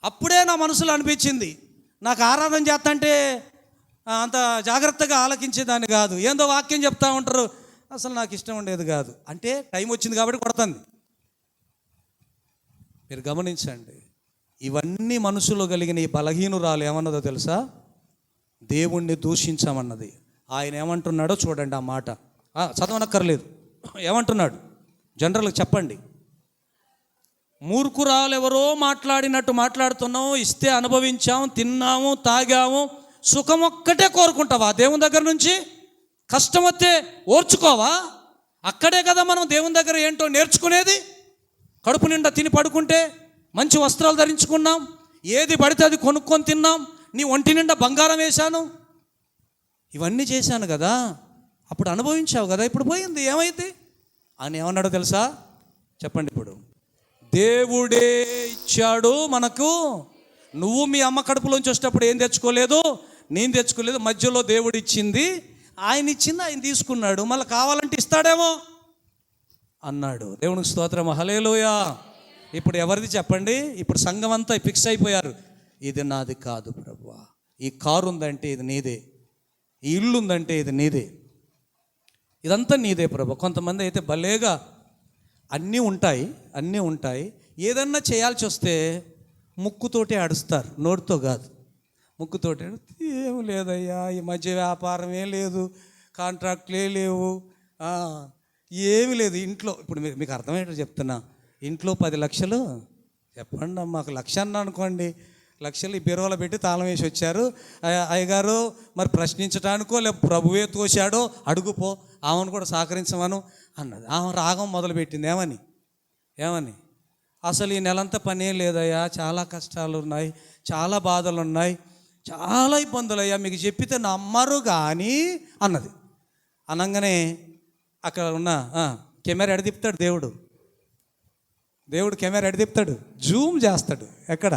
అప్పుడే నా మనసులో అనిపించింది, నాకు ఆరాధన చేస్తంటే అంత జాగ్రత్తగా ఆలకించేదాన్ని కాదు. ఏందో వాక్యం చెప్తా ఉంటారు, అసలు నాకు ఇష్టం ఉండేది కాదు. అంటే టైం వచ్చింది కాబట్టి కొడతాను. మీరు గమనించండి, ఇవన్నీ మనసులో కలిగిన ఈ బలహీనురాలు ఏమన్నదో తెలుసా? దేవుణ్ణి దూషించామన్నది. ఆయన ఏమంటున్నాడో చూడండి. ఆ మాట చదవనక్కర్లేదు, ఏమంటున్నాడు జనరల్గా చెప్పండి. మూర్ఖురాలు ఎవరో మాట్లాడినట్టు మాట్లాడుతున్నాము, ఇస్తే అనుభవించాము, తిన్నాము, తాగాము, సుఖం ఒక్కటే కోరుకుంటావా దేవుని దగ్గర నుంచి? కష్టం వస్తే ఓర్చుకోవా? అక్కడే కదా మనం దేవుని దగ్గర ఏంటో నేర్చుకునేది. కడుపు నిండా తిని పడుకుంటే, మంచి వస్త్రాలు ధరించుకున్నాం, ఏది పడితే అది కొనుక్కొని తిన్నాం, నీ ఒంటి నిండా బంగారం వేశాను, ఇవన్నీ చేశాను కదా, అప్పుడు అనుభవించావు కదా, ఇప్పుడు పోయింది, ఏమైంది అని ఏమన్నాడో తెలుసా? చెప్పండి. ఇప్పుడు దేవుడే ఇచ్చాడు మనకు. నువ్వు మీ అమ్మ కడుపులోంచి వచ్చేటప్పుడు ఏం తెచ్చుకోలేదు, నేను తెచ్చుకోలేదు, మధ్యలో దేవుడు ఇచ్చింది, ఆయన ఇచ్చింది ఆయన తీసుకున్నాడు, మళ్ళీ కావాలంటే ఇస్తాడేమో అన్నాడు. దేవునికి స్తోత్రం, హల్లెలూయా. ఇప్పుడు ఎవరిది చెప్పండి? ఇప్పుడు సంఘం అంతా ఫిక్స్ అయిపోయారు, ఇది నాది కాదు ప్రభువా, ఈ కారు ఉందంటే ఇది నీదే, ఈ ఇల్లు ఉందంటే ఇది నీదే, ఇదంతా నీదే ప్రభు. కొంతమంది అయితే భలేగా అన్నీ ఉంటాయి, ఏదన్నా చేయాల్సి వస్తే ముక్కుతోటి ఆడుస్తారు, నోటితో కాదు. ముక్కుతోటి ఏం లేదయ్యా, ఈ మధ్య వ్యాపారమే లేదు, కాంట్రాక్ట్లే లేవు, ఏమి లేదు ఇంట్లో. ఇప్పుడు మీకు అర్థమయ్యేటట్టు చెప్తున్నా, ఇంట్లో 10 లక్షలు చెప్పండి, మాకు 1,00,000 అన్న అనుకోండి, 1 లక్షలు ఈ బీరువాలో పెట్టి తాళం వేసి వచ్చారు. అయ్యగారు మరి ప్రశ్నించడానికో లేక ప్రభువే తోశాడో అడుగుపో, ఆమెను కూడా సహకరించమను అన్నది. ఆమె రాగం మొదలుపెట్టింది. ఏమని అసలు ఈ నెలంతా పనే లేదయ్యా, చాలా కష్టాలు ఉన్నాయి, చాలా బాధలు ఉన్నాయి, చాలా ఇబ్బందులు అయ్యా, మీకు చెప్పితే నమ్మరు కానీ అన్నది. అనగానే అక్కడ ఉన్న కెమెరా ఎడదిప్పుతాడు దేవుడు కెమెరా ఎడదిప్పుతాడు, జూమ్ చేస్తాడు. ఎక్కడ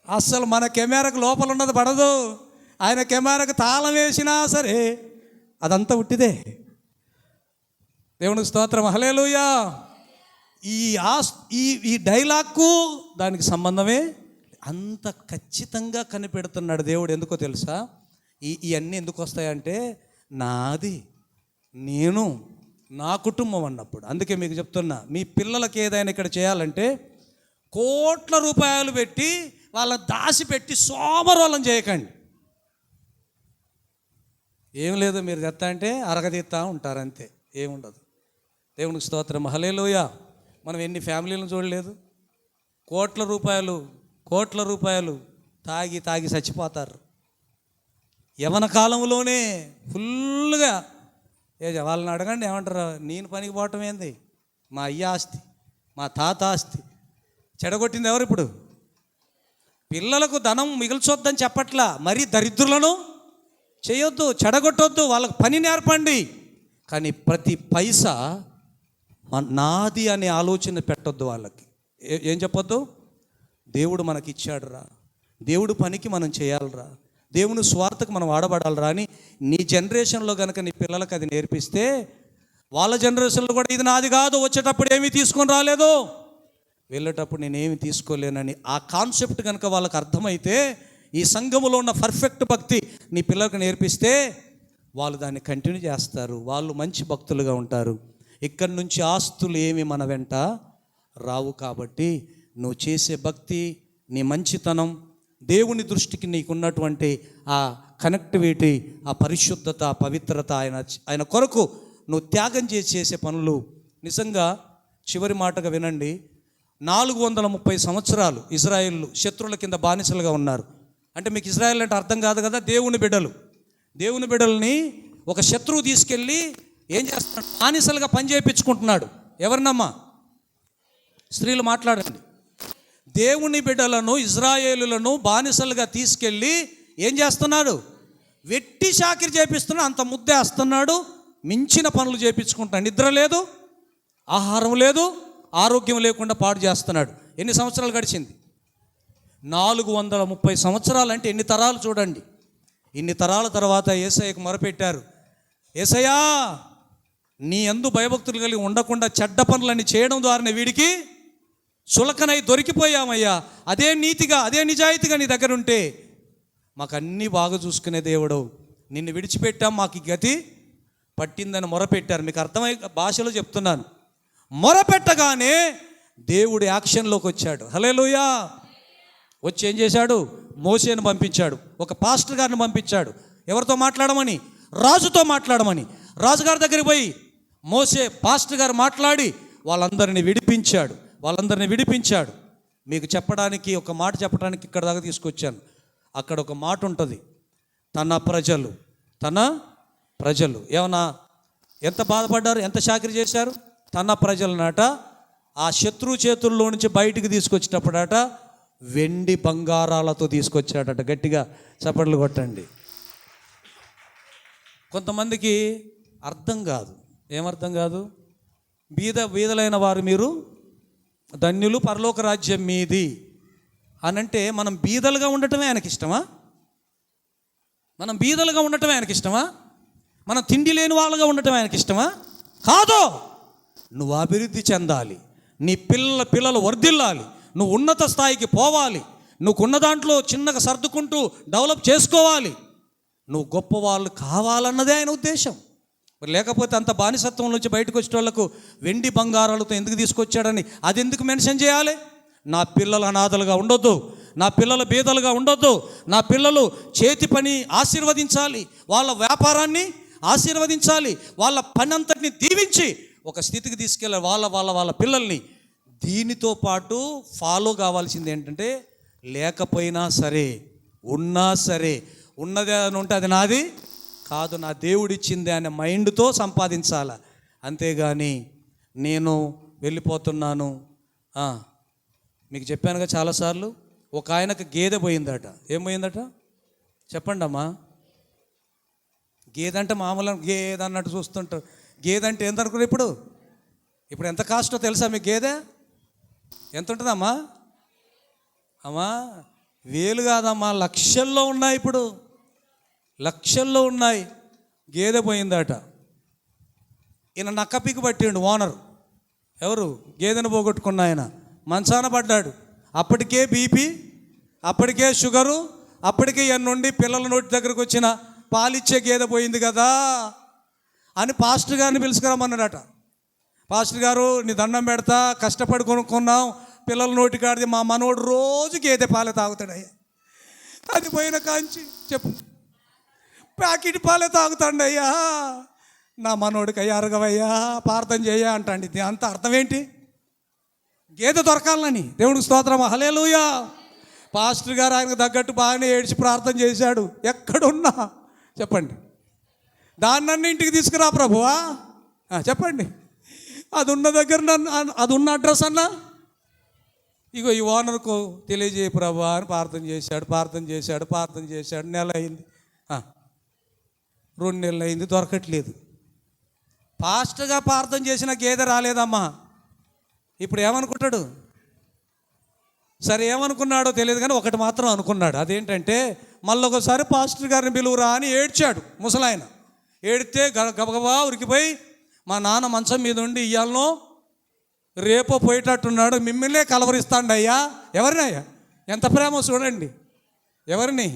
అసలు మన కెమెరాకు లోపల ఉన్నది పడదు, ఆయన కెమెరాకు తాళం వేసినా సరే అదంతా ఉట్టిదే. దేవునికి స్తోత్రం, హల్లెలూయా. ఈ డైలాగ్కు దానికి సంబంధమే అంత ఖచ్చితంగా కనిపెడుతున్నాడు దేవుడు. ఎందుకో తెలుసా? ఇవన్నీ ఎందుకు వస్తాయంటే నాది, నేను, నా కుటుంబం అన్నప్పుడు. అందుకే మీకు చెప్తున్నా, మీ పిల్లలకి ఏదైనా ఇక్కడ చేయాలంటే కోట్ల రూపాయలు పెట్టి వాళ్ళ దాచిపెట్టి సోమరోళం చేయకండి. ఏం లేదు, మీరు తెత్తా అంటే అరగదీత్తా ఉంటారు, అంతే, ఏముండదు. దేవునికి స్తోత్రం, హల్లెలూయా. మనం ఎన్ని ఫ్యామిలీలను చూడలేదు, కోట్ల రూపాయలు తాగి చచ్చిపోతారు. యవన కాలంలోనే ఫుల్గా వాళ్ళని అడగండి, ఏమంటారు? నేను పనికి పోవటం ఏంది, మా అయ్య ఆస్తి, మా తాత ఆస్తి చెడగొట్టింది ఎవరు? ఇప్పుడు పిల్లలకు ధనం మిగిల్చొద్దని చెప్పట్లా, మరీ దరిద్రులను చేయొద్దు, చెడగొట్టొద్దు, వాళ్ళకు పని నేర్పండి. కానీ ప్రతి పైసా నాది అనే ఆలోచన పెట్టొద్దు వాళ్ళకి. ఏం చెప్పొద్దు? దేవుడు మనకి ఇచ్చాడురా, దేవుడు పనికి మనం చేయాలిరా, దేవుని స్వార్థకు మనం వాడబడాలిరా అని నీ జనరేషన్లో కనుక నీ పిల్లలకు అది నేర్పిస్తే, వాళ్ళ జనరేషన్లో కూడా ఇది నాది కాదు, వచ్చేటప్పుడు ఏమీ తీసుకొని రాలేదు, వెళ్ళేటప్పుడు నేనేమి తీసుకోలేనని ఆ కాన్సెప్ట్ కనుక వాళ్ళకి అర్థమైతే, ఈ సంఘములో ఉన్న పర్ఫెక్ట్ భక్తి నీ పిల్లలకు నేర్పిస్తే వాళ్ళు దాన్ని కంటిన్యూ చేస్తారు, వాళ్ళు మంచి భక్తులుగా ఉంటారు. ఇక్కడి నుంచి ఆస్తులు ఏమి మన వెంట రావు. కాబట్టి నువ్వు చేసే భక్తి, నీ మంచితనం, దేవుని దృష్టికి నీకున్నటువంటి ఆ కనెక్టివిటీ, ఆ పరిశుద్ధత, ఆ పవిత్రత, ఆయన కొరకు నువ్వు త్యాగం చేసే పనులు నిజంగా. చివరి మాటగా వినండి, 430 సంవత్సరాలు ఇజ్రాయేలు శత్రువుల కింద బానిసలుగా ఉన్నారు. అంటే మీకు ఇజ్రాయేల్ అంటే అర్థం కాదు కదా, దేవుని బిడ్డల్ని ఒక శత్రువు తీసుకెళ్ళి ఏం చేస్తున్నాడు, బానిసలుగా పనిచేయించుకుంటున్నాడు. ఎవరినమ్మా? స్త్రీలు మాట్లాడండి. దేవుని బిడ్డలను, ఇజ్రాయేలులను బానిసలుగా తీసుకెళ్ళి ఏం చేస్తున్నాడు? వెట్టి చాకిరి చేపిస్తున్నాడు, అంత ముద్దేస్తున్నాడు, మించిన పనులు చేయించుకుంటున్నాడు. నిద్ర లేదు, ఆహారం లేదు, ఆరోగ్యం లేకుండా పాడు చేస్తున్నాడు. ఎన్ని సంవత్సరాలు గడిచింది? 430 సంవత్సరాలు. అంటే ఎన్ని తరాలు చూడండి. ఇన్ని తరాల తర్వాత యేసయ్యకు మొరపెట్టారు, యేసయ్యా నీ యందు భయభక్తులు కలిగి ఉండకుండా చెడ్డ పనులని చేయడం ద్వారానే వీడికి చులకనై దొరికిపోయామయ్యా. అదే నీతిగా, అదే నిజాయితీగా నీ దగ్గర ఉంటే మాకు అన్నీ బాగా చూసుకునే దేవుడు, నిన్ను విడిచిపెట్టాం, మాకు ఈ గతి పట్టిందని మొరపెట్టారు. మీకు అర్థమై భాషలో చెప్తున్నాను. మొరపెట్టగానే దేవుడు యాక్షన్లోకి వచ్చాడు. హల్లెలూయా. వచ్చి ఏం చేశాడు? మోషేను పంపించాడు, ఒక పాస్టర్ గారిని పంపించాడు. ఎవరితో మాట్లాడమని? రాజుతో మాట్లాడమని. రాజుగారి దగ్గరికి పోయి మోషే పాస్టర్ గారు మాట్లాడి వాళ్ళందరినీ విడిపించాడు. మీకు చెప్పడానికి, ఒక మాట చెప్పడానికి ఇక్కడ దాకా తీసుకొచ్చాను. అక్కడ ఒక మాట ఉంటుంది, తన ప్రజలు ఏమన్నా ఎంత బాధపడ్డారు, ఎంత చాకిరీ చేశారు? తన ప్రజలనట ఆ శత్రు చేతుల్లో నుంచి బయటికి తీసుకొచ్చేటప్పుడట వెండి బంగారాలతో తీసుకొచ్చాడట. గట్టిగా చప్పట్లు కొట్టండి. కొంతమందికి అర్థం కాదు. ఏమర్థం కాదు? బీదలైన వారు మీరు ధన్యులు, పరలోక రాజ్యం మీది అనంటే మనం బీదలుగా ఉండటమే ఆయనకి ఇష్టమా? మనం తిండి లేని వాళ్ళగా ఉండటం ఆయనకి ఇష్టమా? కాదు. నువ్వు అభివృద్ధి చెందాలి, నీ పిల్లలు వర్ధిల్లాలి, నువ్వు ఉన్నత స్థాయికి పోవాలి, నువ్వుకున్న దాంట్లో చిన్నగా సర్దుకుంటూ డెవలప్ చేసుకోవాలి, నువ్వు గొప్పవాళ్ళు కావాలన్నదే ఆయన ఉద్దేశం. లేకపోతే అంత బానిసత్వం నుంచి బయటకు వచ్చే వాళ్ళకు వెండి బంగారాలతో ఎందుకు తీసుకొచ్చాడని అది ఎందుకు మెన్షన్ చేయాలి? నా పిల్లలు అనాథలుగా ఉండొద్దు, నా పిల్లలు బీదలుగా ఉండొద్దు, నా పిల్లలు చేతి పని ఆశీర్వదించాలి, వాళ్ళ వ్యాపారాన్ని ఆశీర్వదించాలి, వాళ్ళ పని అంతటిని దీవించి ఒక స్థితికి తీసుకెళ్ళాలి వాళ్ళ పిల్లల్ని. దీనితో పాటు ఫాలో కావాల్సింది ఏంటంటే, లేకపోయినా సరే, ఉన్నా సరే, ఉన్నదే అని ఉంటే అది నాది కాదు, నా దేవుడిచ్చింది అనే మైండ్తో సంపాదించాలి. అంతేగాని నేను వెళ్ళిపోతున్నాను. మీకు చెప్పానుగా చాలాసార్లు, ఒక ఆయనకు గేదె పోయిందట. ఏం పోయిందట చెప్పండి అమ్మా. గేదె అంటే మామూలు గేదె అన్నట్టు చూస్తుంటారు. గేదె అంటే ఎంత అనుకున్నారు? ఇప్పుడు ఎంత కాస్టో తెలుసా మీకు? గేదె ఎంత ఉంటుందమ్మా? అమ్మా వేలు కాదమ్మా, లక్షల్లో ఉన్నాయి. ఇప్పుడు లక్షల్లో ఉన్నాయి. గేదె పోయిందట. ఈయన నక్కపికి పట్టిండు ఓనర్. ఎవరు? గేదెను పోగొట్టుకున్న ఆయన మంచాన పడ్డాడు. అప్పటికే బీపీ, అప్పటికే షుగరు, అప్పటికే నుండి పిల్లల నోటి దగ్గరకు వచ్చిన పాలిచ్చే గేదె పోయింది కదా అని పాస్టర్ గారిని పిలుచుకురమ్మన్నాడట. పాస్టర్ గారు, నీ దండం పెడతా, కష్టపడి కొనుక్కున్నాం, పిల్లల నోటి కాడిది మా మనోడు రోజు గేదె పాలే తాగుతాడయ్యా, అది పోయిన కాంచి చెప్పు ప్యాకెట్ పాలే తాగుతాడయ్యా, నా మనోడికి అయ్యా అరగవయ్యా, ప్రార్థన చేయ అంటాండి. ఇది అంత అర్థం ఏంటి? గేదె దొరకాలని. దేవుడికి స్తోత్రం, హల్లెలూయా. పాస్టర్ గారు ఆయనకు తగ్గట్టు బాగానే ఏడ్చి ప్రార్థన చేశాడు. ఎక్కడున్నా చెప్పండి, దాన్నన్నీ ఇంటికి తీసుకురా ప్రభువా, చెప్పండి, అది ఉన్న దగ్గర అది ఉన్న అడ్రస్ అన్నా ఇగో ఈ ఓనర్కు తెలియజేయ ప్రభువా అని ప్రార్థన చేశాడు. నెల అయింది, 2 నెలలు అయింది, దొరకట్లేదు. పాస్టర్గా ప్రార్థన చేసిన గేదె రాలేదమ్మా. ఇప్పుడు ఏమనుకుంటాడు? సరే ఏమనుకున్నాడో తెలియదు కానీ ఒకటి మాత్రం అనుకున్నాడు. అదేంటంటే, మళ్ళీ ఒకసారి పాస్టర్ గారిని పిలువురా అని ఏడ్చాడు ముసలాయన. ఏడితే గబగబా ఉరికిపోయి, మా నాన్న మంచం మీద ఉండి ఇయ్యాలనో రేపో పోయేటట్టున్నాడు, మిమ్మల్నే కలవరిస్తాండి అయ్యా. ఎవరిని అయ్యా? ఎంత ప్రేమ చూడండి. ఎవరిని?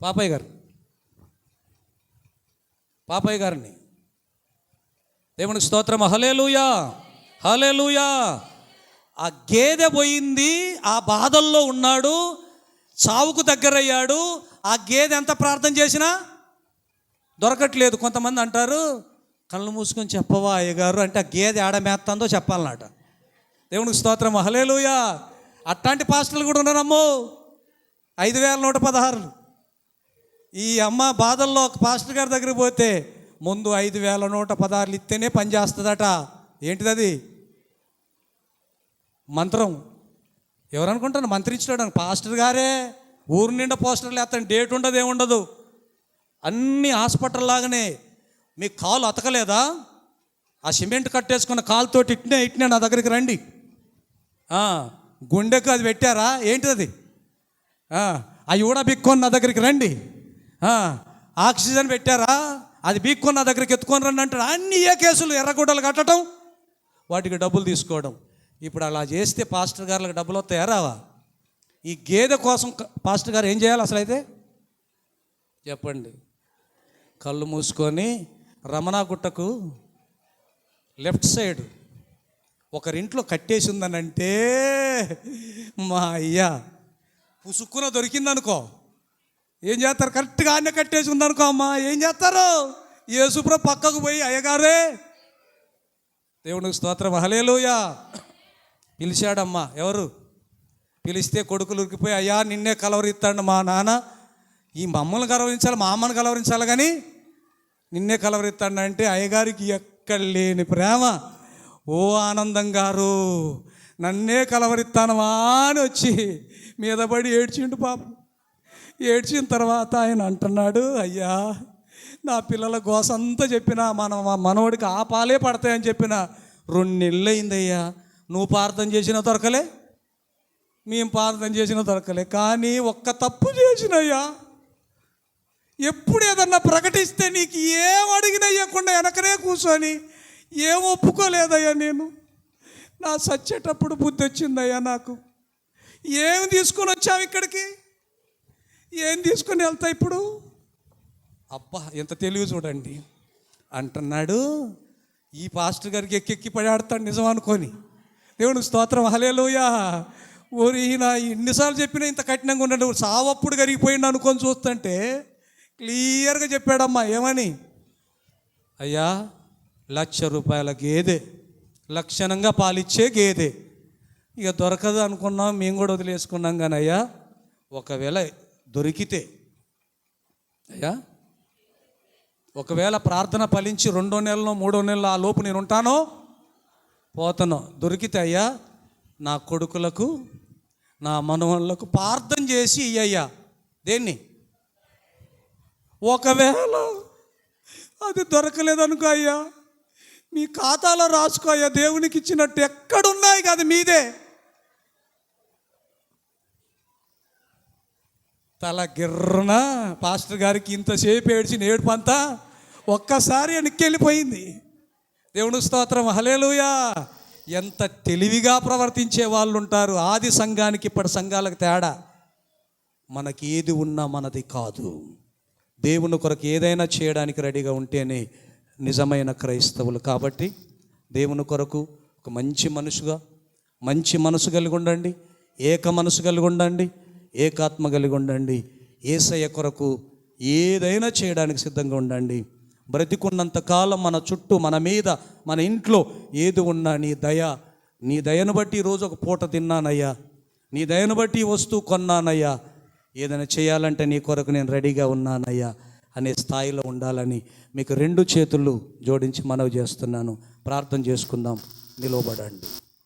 పాపయ్య గారిని. దేవునికి స్తోత్రం, హల్లెలూయా, హల్లెలూయా. ఆ గేదె పోయింది, ఆ బాధల్లో ఉన్నాడు, చావుకు దగ్గరయ్యాడు. ఆ గేదె ఎంత ప్రార్థన చేసినా దొరకట్లేదు. కొంతమంది అంటారు, కళ్ళు మూసుకొని చెప్పవా అయ్యగారు అంటే ఆ గేదె ఆడ మేత్తందో చెప్పాలన్నట. దేవునికి స్తోత్రం, హల్లెలూయా. అట్లాంటి పాస్టర్లు కూడా ఉన్నారమ్మో. 5116. ఈ అమ్మ బాధల్లో ఒక పాస్టర్ గారి దగ్గరికి పోతే ముందు 5116 ఇస్తేనే పని చేస్తుందట. ఏంటిది అది? మంత్రం. ఎవరనుకుంటాను మంత్రించడం? పాస్టర్ గారే. ఊరు నిండా పోస్టర్లు వేస్తాను, డేట్ ఉండదు, ఏముండదు. అన్ని హాస్పిటల్ లాగానే. మీకు కాలు అతకలేదా? ఆ సిమెంట్ కట్టేసుకున్న కాలుతోటి ఇట్నే నా దగ్గరికి రండి. గుండెకు అది పెట్టారా? ఏంటిది అది? అవి కూడా బిక్కొని నా దగ్గరికి రండి. ఆక్సిజన్ పెట్టారా? అది బీక్కొని నా దగ్గరికి ఎత్తుకొని రండి అంటాడు. అన్ని ఏ కేసులు, ఎర్రగుడ్డలు కట్టడం, వాటికి డబ్బులు తీసుకోవడం. ఇప్పుడు అలా చేస్తే పాస్టర్ గారులకు డబ్బులు వస్తాయా రావా? ఈ గేదె కోసం పాస్టర్ గారు ఏం చేయాలి అసలు అయితే చెప్పండి? కళ్ళు మూసుకొని రమణాగుట్టకు లెఫ్ట్ సైడ్ ఒకరింట్లో కట్టేసి ఉందనంటే మా అయ్యా పుసుక్కున దొరికిందనుకో ఏం చేస్తారు? కరెక్ట్గా ఆనే కట్టేసి ఉందనుకో అమ్మా, ఏం చేస్తారు? యేసుప్రభు పక్కకు పోయి, అయ్యగారే, దేవునికి స్తోత్రం, హల్లెలూయా, పిలిచాడమ్మా. ఎవరు పిలిస్తే కొడుకులు ఉరికిపోయి, అయ్యా నిన్నే కలవరిస్తాడు మా నాన్న. ఈ మమ్మల్ని కలవరించాలి, మా అమ్మని కలవరించాలి, కానీ నిన్నే కలవరిస్తాడు అంటే అయ్యగారికి ఎక్కడ లేని ప్రేమ. ఓ ఆనందం గారు, నన్నే కలవరిస్తానమా అని వచ్చి మీద పడి ఏడ్చిండు పాపం. ఏడ్చిన తర్వాత ఆయన అంటున్నాడు, అయ్యా నా పిల్లల గోసంతా చెప్పిన మనవడికి ఆ పాలే పడతాయని చెప్పిన 2 నెలలు అయిందయ్యా. నువ్వు ప్రార్థన చేసినా దొరకలే, మేము ప్రార్థన చేసినా దొరకలే, కానీ ఒక్క తప్పు చేసినయ్యా. ఎప్పుడు ఏదన్నా ప్రకటిస్తే నీకు ఏం అడిగినా ఇవ్వకుండా వెనకనే కూర్చొని ఏం ఒప్పుకోలేదయ్యా. నేను నా సచ్చేటప్పుడు బుద్ధి వచ్చిందయ్యా నాకు. ఏం తీసుకొని వచ్చావు ఇక్కడికి? ఏం తీసుకొని వెళ్తా ఇప్పుడు? అబ్బా ఎంత తెలివి చూడండి అంటున్నాడు. ఈ పాస్టర్ గారికి ఎక్కి పడాడతాడు నిజం అనుకొని. దేవునికి స్తోత్రం, హల్లెలూయా. ఓరి ఈయన ఎన్నిసార్లు చెప్పినా ఇంత కఠినంగా ఉన్నాడు. సావప్పుడు కరిగిపోయిండు అనుకొని చూస్తుంటే క్లియర్గా చెప్పాడమ్మా. ఏమని? అయ్యా 1,00,000 రూపాయల గేదె, లక్షణంగా పాలిచ్చే గేదె ఇక దొరకదు అనుకున్నాం, మేము కూడా వదిలేసుకున్నాం. కానీ అయ్యా ఒకవేళ దొరికితే, అయ్యా ఒకవేళ ప్రార్థన ఫలించి 2వ నెలలో 3వ నెలలో ఆ లోపు నేను ఉంటానో పోతానో, దొరికితే అయ్యా నా కొడుకులకు నా మనవళ్ళకు ప్రార్థన చేసి ఇయ్యయ్యా. దేన్ని? ఒకవేళ అది దొరకలేదనుకో అయ్యా, మీ ఖాతాలో రాసుకో అయ్యా, దేవునికి ఇచ్చినట్టు ఎక్కడున్నాయి కాదు మీదే. తల గిర్రన పాస్టర్ గారికి ఇంతసేపు ఏడ్చిన ఏడుపంతా ఒక్కసారి వెనక్కి వెళ్ళిపోయింది. దేవుని స్తోత్రం, హల్లెలూయా. ఎంత తెలివిగా ప్రవర్తించే వాళ్ళు ఉంటారు. ఆది సంఘానికి ఇప్పటి సంఘాలకు తేడా. మనకి ఏది ఉన్నా మనది కాదు. దేవుని కొరకు ఏదైనా చేయడానికి రెడీగా ఉంటేనే నిజమైన క్రైస్తవులు. కాబట్టి దేవుని కొరకు ఒక మంచి మనసు కలిగి ఉండండి, ఏక మనసు కలిగి ఉండండి, ఏకాత్మ కలిగి ఉండండి. యేసయ్య కొరకు ఏదైనా చేయడానికి సిద్ధంగా ఉండండి. బ్రతికున్నంత కాలం మన చుట్టూ, మన మీద, మన ఇంట్లో ఏది ఉన్నా నీ దయను బట్టి ఈరోజు ఒక పూట తిన్నానయ్యా, నీ దయను బట్టి ఈ వస్తువు కొన్నానయ్యా, ఏదైనా చేయాలంటే నీ కొరకు నేను రెడీగా ఉన్నానయ్యా అనే స్థాయిలో ఉండాలని మీకు 2 చేతులు జోడించి మనవి చేస్తున్నాను. ప్రార్థన చేసుకుందాం. నిలవబడండి.